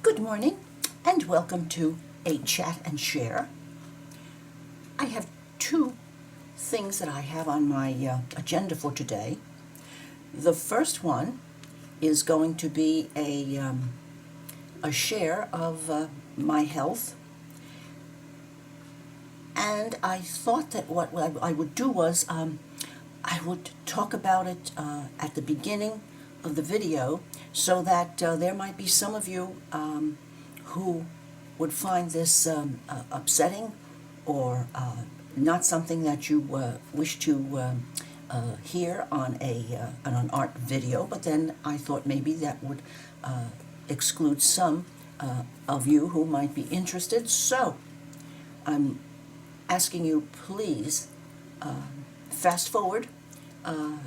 Good morning and welcome to a chat and share. I have two things that I have on my agenda for today. The first one is going to be a share of my health, and I thought that what I would do was I would talk about it at the beginning of the video so that there might be some of you who would find this upsetting or not something that you wish to hear on an art video, but then I thought maybe that would exclude some of you who might be interested. So I'm asking you, please fast forward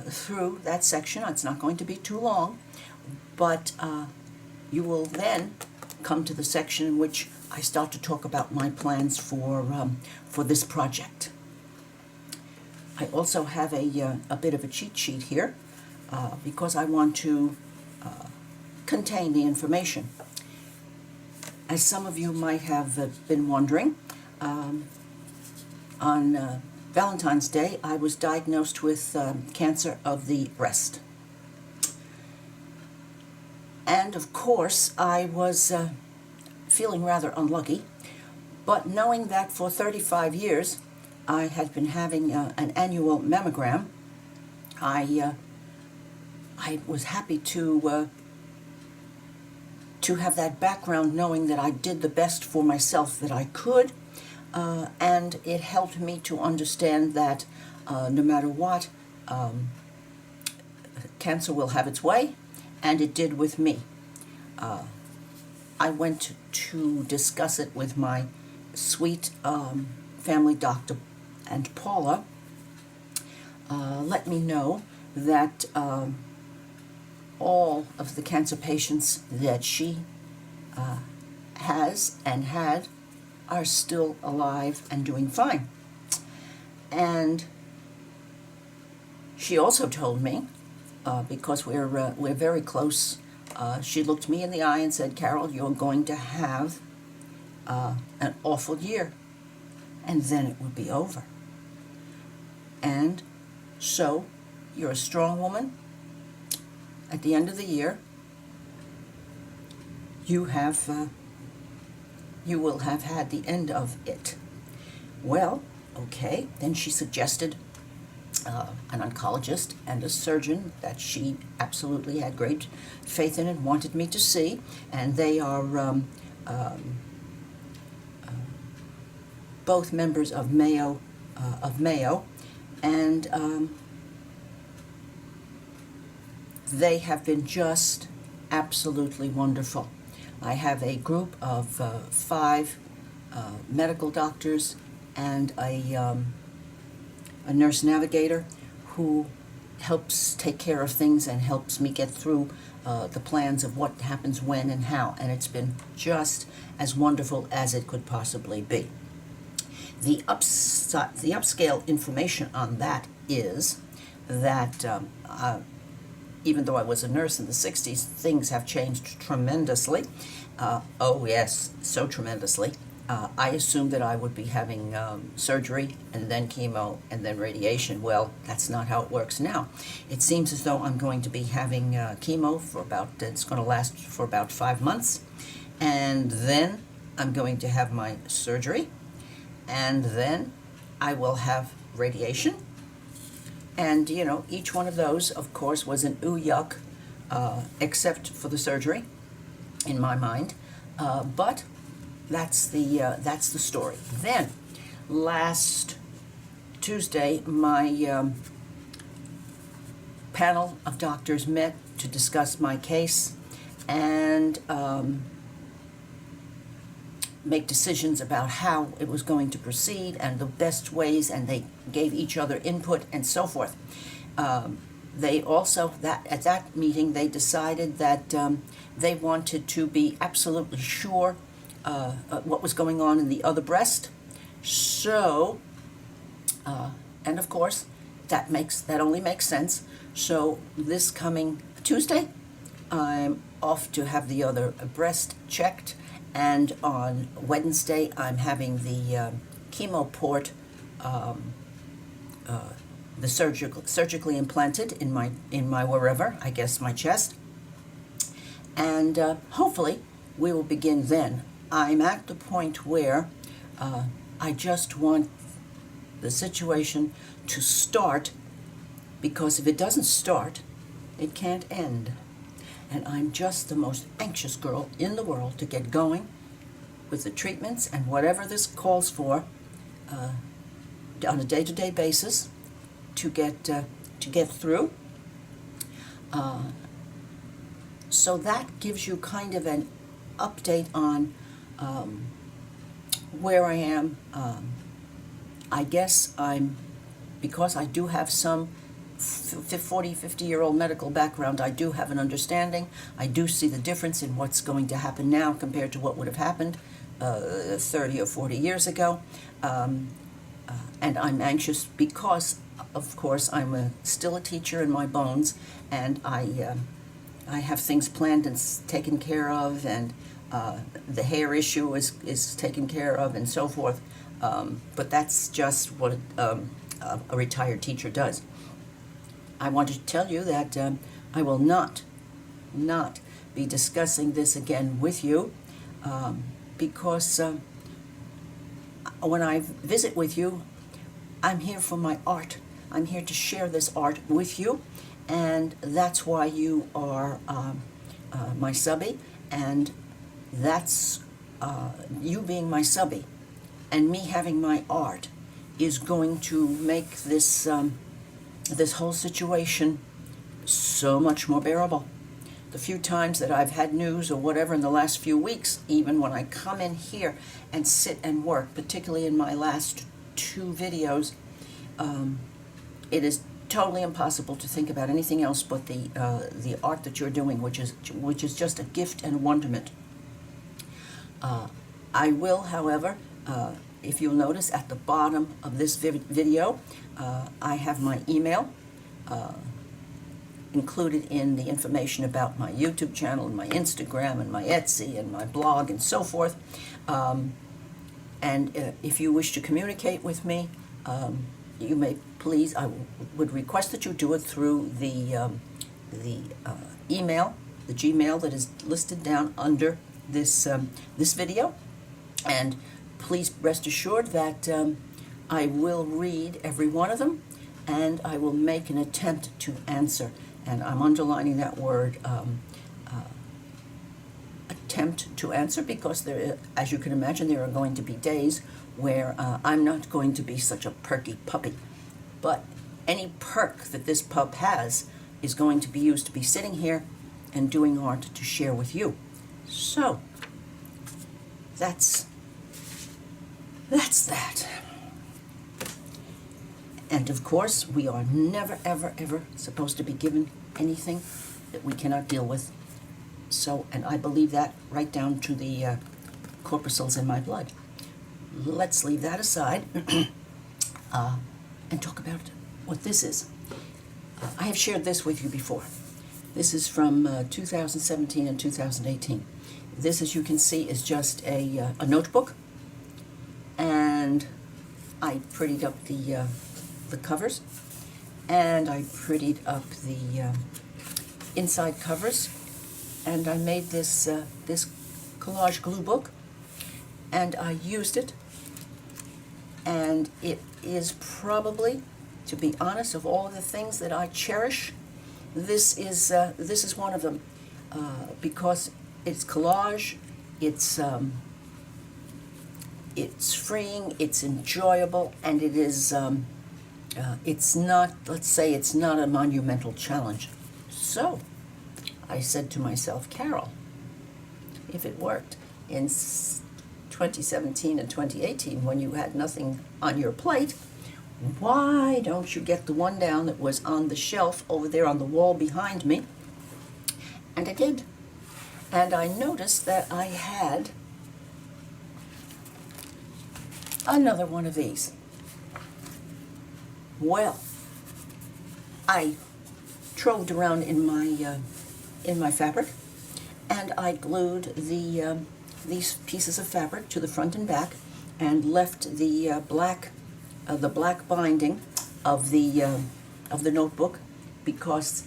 through that section. It's not going to be too long, but you will then come to the section in which I start to talk about my plans for this project. I also have a bit of a cheat sheet here because I want to contain the information. As some of you might have been wondering, on Valentine's Day, I was diagnosed with cancer of the breast. And of course, I was feeling rather unlucky, but knowing that for 35 years I had been having an annual mammogram, I was happy to have that background, knowing that I did the best for myself that I could. And it helped me to understand that no matter what, cancer will have its way, and it did with me. I went to discuss it with my sweet family doctor, and Paula let me know that all of the cancer patients that she has and had are still alive and doing fine. And she also told me, because we're very close, she looked me in the eye and said, "Carol, you're going to have an awful year, and then it will be over. And so you're a strong woman. At the end of the year, you will have had the end of it." Well, okay. Then she suggested an oncologist and a surgeon that she absolutely had great faith in and wanted me to see, and they are both members of Mayo, and they have been just absolutely wonderful. I have a group of 5 medical doctors and a nurse navigator who helps take care of things and helps me get through the plans of what happens when and how, and it's been just as wonderful as it could possibly be. The upscale information on that is that even though I was a nurse in the 60s, things have changed tremendously. Oh yes, so tremendously. I assumed that I would be having surgery and then chemo and then radiation. Well, that's not how it works now. It seems as though I'm going to be having chemo for it's going to last for about 5 months. And then I'm going to have my surgery. And then I will have radiation. And, you know, each one of those, of course, was an ooh yuck, except for the surgery, in my mind. But that's the story. Then, last Tuesday, my panel of doctors met to discuss my case and make decisions about how it was going to proceed and the best ways, and they gave each other input and so forth. They also, at that meeting, they decided that they wanted to be absolutely sure what was going on in the other breast. So, and of course, that only makes sense. So this coming Tuesday, I'm off to have the other breast checked, and on Wednesday I'm having the chemo port, the surgically implanted in my wherever, I guess my chest, and hopefully we will begin then. I'm at the point where I just want the situation to start, because if it doesn't start, it can't end. And I'm just the most anxious girl in the world to get going with the treatments and whatever this calls for on a day-to-day basis to get through. So that gives you kind of an update on where I am. I guess because I do have some 40, 50-year-old medical background, I do have an understanding. I do see the difference in what's going to happen now compared to what would have happened 30 or 40 years ago. And I'm anxious because, of course, I'm still a teacher in my bones, and I have things planned and taken care of, and the hair issue is taken care of, and so forth. But that's just what a retired teacher does. I wanted to tell you that I will not be discussing this again with you, because when I visit with you, I'm here for my art. I'm here to share this art with you, and that's why you are my subby, and that's you being my subby and me having my art is going to make this this whole situation so much more bearable. The few times that I've had news or whatever in the last few weeks, even when I come in here and sit and work, particularly in my last 2 videos, it is totally impossible to think about anything else but the art that you're doing, which is just a gift and a wonderment. I will, however, if you'll notice at the bottom of this video, I have my email included in the information about my YouTube channel and my Instagram and my Etsy and my blog and so forth. And if you wish to communicate with me, you may please, I would request that you do it through the email, the Gmail that is listed down under this video. And please rest assured that I will read every one of them, and I will make an attempt to answer. And I'm underlining that word, attempt to answer, because there, as you can imagine, there are going to be days where I'm not going to be such a perky puppy. But any perk that this pup has is going to be used to be sitting here and doing art to share with you. So, that's that. And of course, we are never, ever, ever supposed to be given anything that we cannot deal with. So, and I believe that right down to the corpuscles in my blood. Let's leave that aside and talk about what this is. I have shared this with you before. This is from 2017 and 2018. This, as you can see, is just a notebook, and I prettied up the covers, and I prettied up the inside covers, and I made this this collage glue book, and I used it, and it is probably, to be honest, of all of the things that I cherish, this is one of them, because it's collage, it's freeing, it's enjoyable, and it is it's not, let's say, it's not a monumental challenge. So I said to myself, Carol, if it worked in 2017 and 2018 when you had nothing on your plate, why don't you get the one down that was on the shelf over there on the wall behind me? And I did. And I noticed that I had another one of these. Well, I troved around in my fabric, and I glued these pieces of fabric to the front and back, and left the black binding of the notebook, because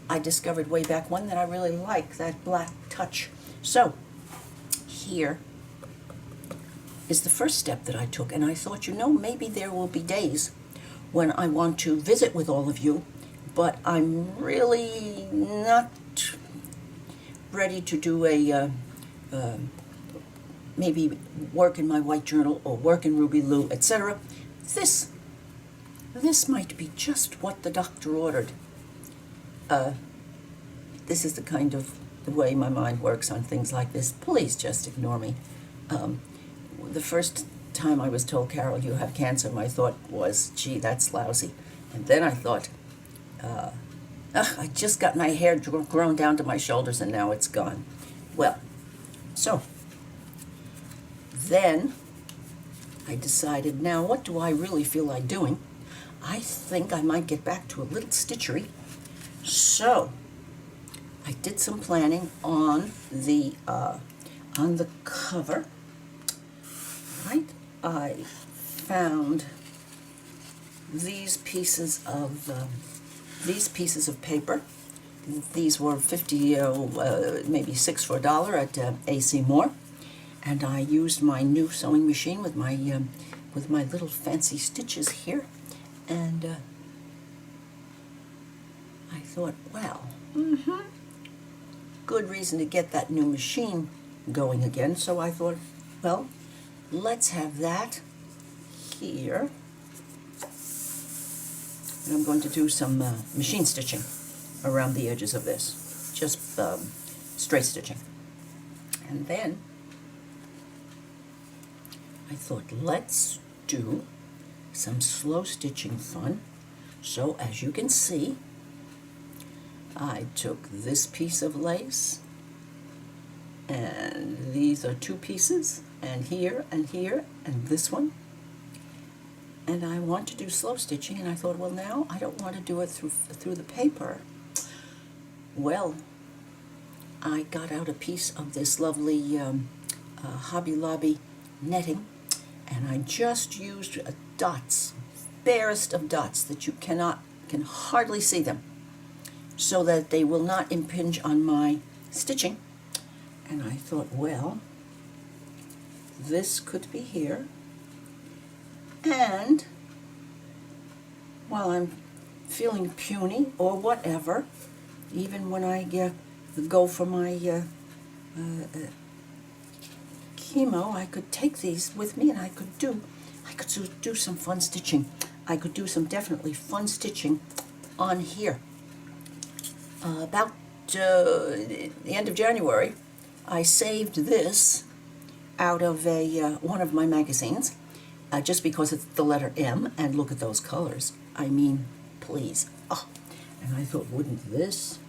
I discovered way back when that I really like that black touch. So here is the first step that I took, and I thought, maybe there will be days when I want to visit with all of you, but I'm really not ready to do a maybe work in my white journal or work in Ruby Lou, etc. This might be just what the doctor ordered. This is the way my mind works on things like this. Please just ignore me. The first time I was told, Carol, you have cancer, my thought was, gee, that's lousy. And then I thought, I just got my hair grown down to my shoulders and now it's gone. Well, so then I decided, now what do I really feel like doing? I think I might get back to a little stitchery. So I did some planning on the cover. Right, I found these pieces of paper. These were 50, maybe 6 for $1 at AC Moore, and I used my new sewing machine with my little fancy stitches here, and I thought, well, good reason to get that new machine going again. So I thought, well, let's have that here. And I'm going to do some machine stitching around the edges of this, just straight stitching. And then I thought, let's do some slow stitching fun. So as you can see, I took this piece of lace, and these are 2 pieces, and here, and this one. And I want to do slow stitching, and I thought, well, now I don't want to do it through the paper. Well, I got out a piece of this lovely Hobby Lobby netting, and I just used dots, barest of dots that you can hardly see them, so that they will not impinge on my stitching. And I thought, well, this could be here, and while I'm feeling puny or whatever, even when I go for my chemo, I could take these with me, and I could do some fun stitching. I could do some definitely fun stitching on here. About the end of January, I saved this out of one of my magazines, just because it's the letter M, and look at those colors. I mean, please. Oh, and I thought, wouldn't this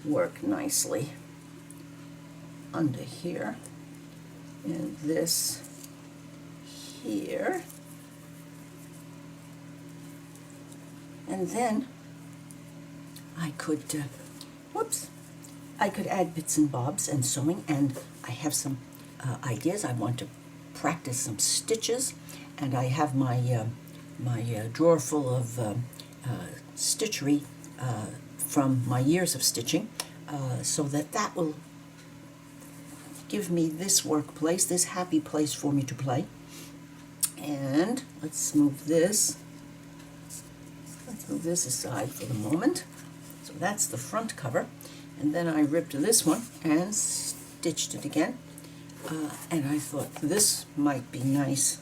work nicely under here, and this here, and then I could, I could add bits and bobs and sewing, and I have some ideas. I want to practice some stitches, and I have my drawer full of stitchery from my years of stitching, so that will give me this workplace, this happy place for me to play. And let's move this. Let's move this aside for the moment. So that's the front cover, and then I ripped this one and stitched it again. And I thought this might be nice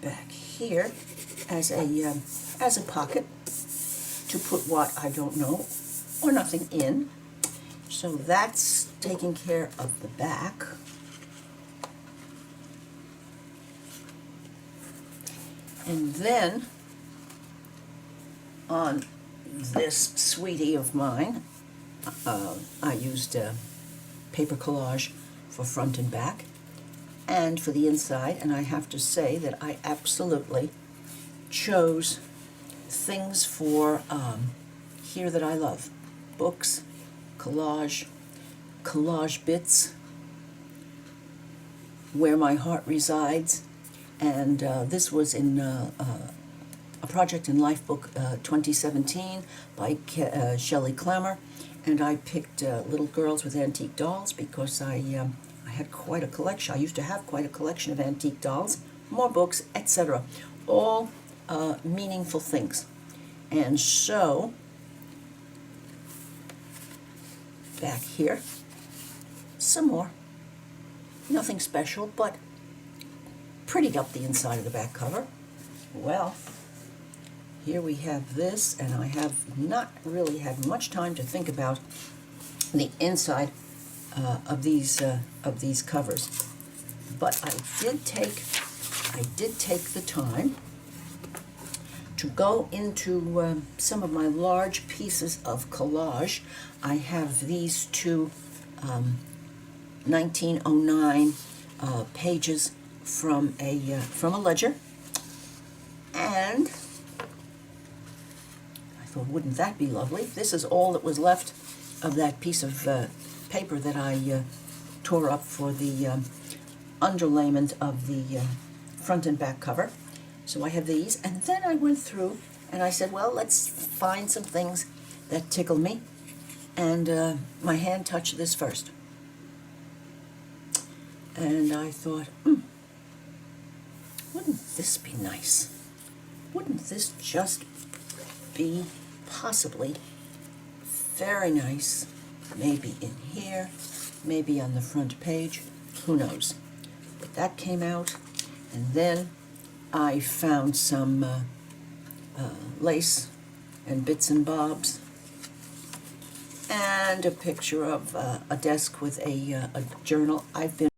back here as a pocket to put what I don't know or nothing in. So that's taking care of the back. And then on this sweetie of mine, I used paper collage for front and back and for the inside, and I have to say that I absolutely chose things for here that I love: books, collage bits, Where My Heart Resides, and this was in a project in Lifebook 2017 by Shelley Clammer, and I picked Little Girls with Antique Dolls because I had quite a collection. I used to have quite a collection of antique dolls, more books, etc. All meaningful things. And so, back here, some more. Nothing special, but prettied up the inside of the back cover. Well, here we have this, and I have not really had much time to think about the inside of these covers, but I did take the time to go into some of my large pieces of collage. I have these two 1909 pages from a ledger, and I thought, wouldn't that be lovely? This is all that was left of that piece of paper that I tore up for the underlayment of the front and back cover. So I have these, and then I went through and I said, well, let's find some things that tickle me, and my hand touched this first. And I thought, wouldn't this be nice? Wouldn't this just be possibly very nice? Maybe in here, maybe on the front page, who knows? But that came out, and then I found some lace and bits and bobs, and a picture of a desk with a journal. I've been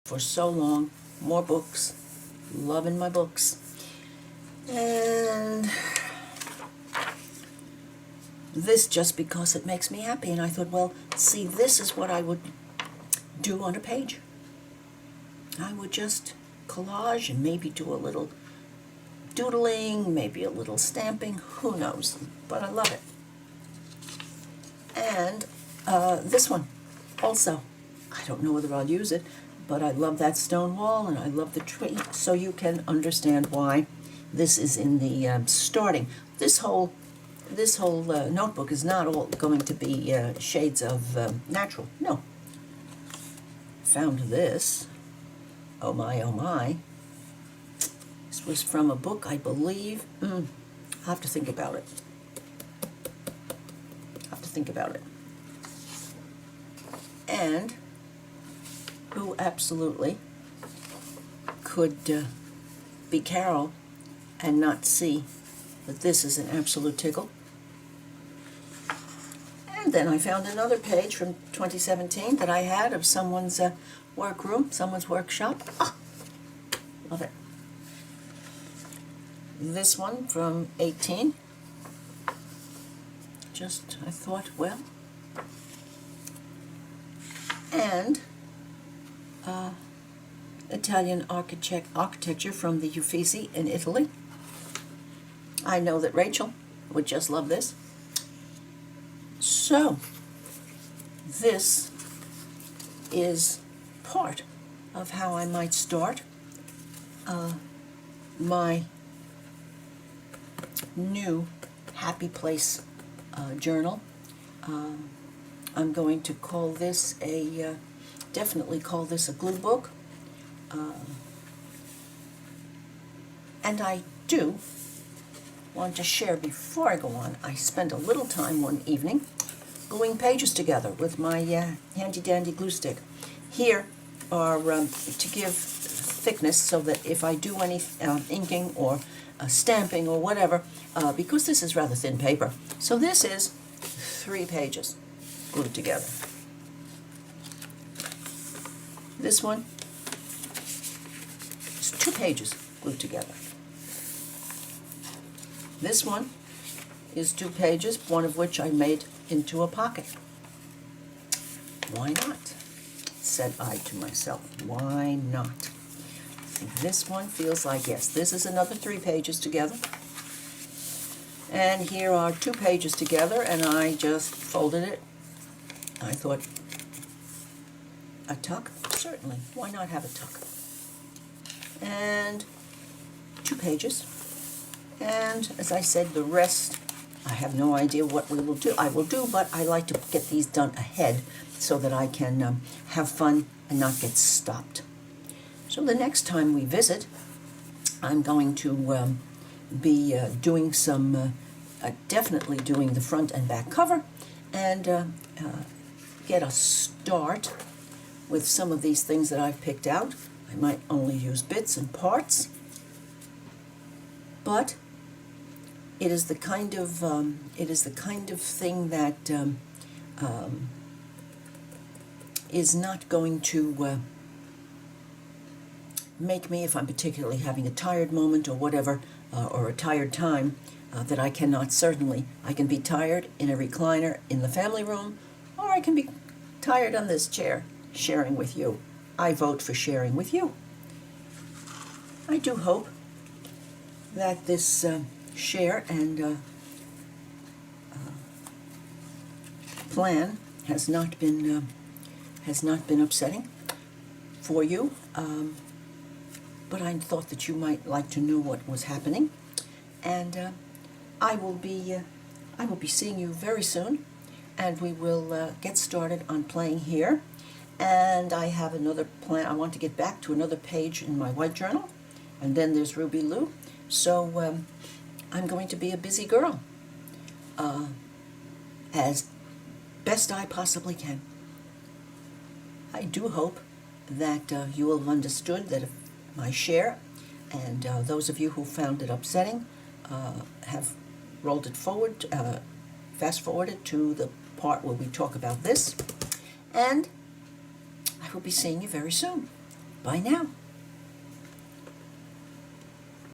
for so long, more books, loving my books, and this just because it makes me happy. And I thought, well, see, this is what I would do on a page. I would just collage and maybe do a little doodling, maybe a little stamping, who knows, but I love it. And this one also, I don't know whether I'll use it, but I love that stone wall and I love the tree, so you can understand why this is in the starting. This whole notebook is not all going to be shades of natural. No. Found this. Oh my, oh my. This was from a book, I believe. I'll have to think about it. And who absolutely could be Carol and not see that this is an absolute tickle. And then I found another page from 2017 that I had of someone's workroom, someone's workshop. Love it. This one from 18. Just, I thought, well. And Italian architecture from the Uffizi in Italy. I know that Rachel would just love this. So, this is part of how I might start my new Happy Place journal. I'm going to call this definitely call this a glue book. And I do want to share, before I go on, I spent a little time one evening gluing pages together with my handy-dandy glue stick. Here are to give thickness so that if I do any inking or stamping or whatever, because this is rather thin paper. So this is 3 pages glued together. This one is 2 pages glued together. This one is 2 pages, one of which I made into a pocket. Why not? Said I to myself. Why not? And this one feels like, yes, this is another 3 pages together. And here are 2 pages together, and I just folded it I thought, a tuck? Certainly. Why not have a tuck? And 2 pages. And as I said, the rest, I have no idea what I will do, but I like to get these done ahead so that I can have fun and not get stopped. So the next time we visit, I'm going to be doing some, definitely doing the front and back cover, and get a start with some of these things that I've picked out. I might only use bits and parts, but it is the kind of thing that is not going to make me, if I'm particularly having a tired moment or whatever, or a tired time, that I cannot certainly. I can be tired in a recliner in the family room, or I can be tired on this chair sharing with you. I vote for sharing with you. I do hope that this share and plan has not been upsetting for you, but I thought that you might like to know what was happening, and I will be seeing you very soon, and we will get started on playing here. And I have another plan. I want to get back to another page in my white journal, and then there's Ruby Lou. So I'm going to be a busy girl, as best I possibly can. I do hope that you will have understood that my share, and those of you who found it upsetting, have rolled it forward, fast-forwarded to the part where we talk about this, and I will be seeing you very soon. Bye now.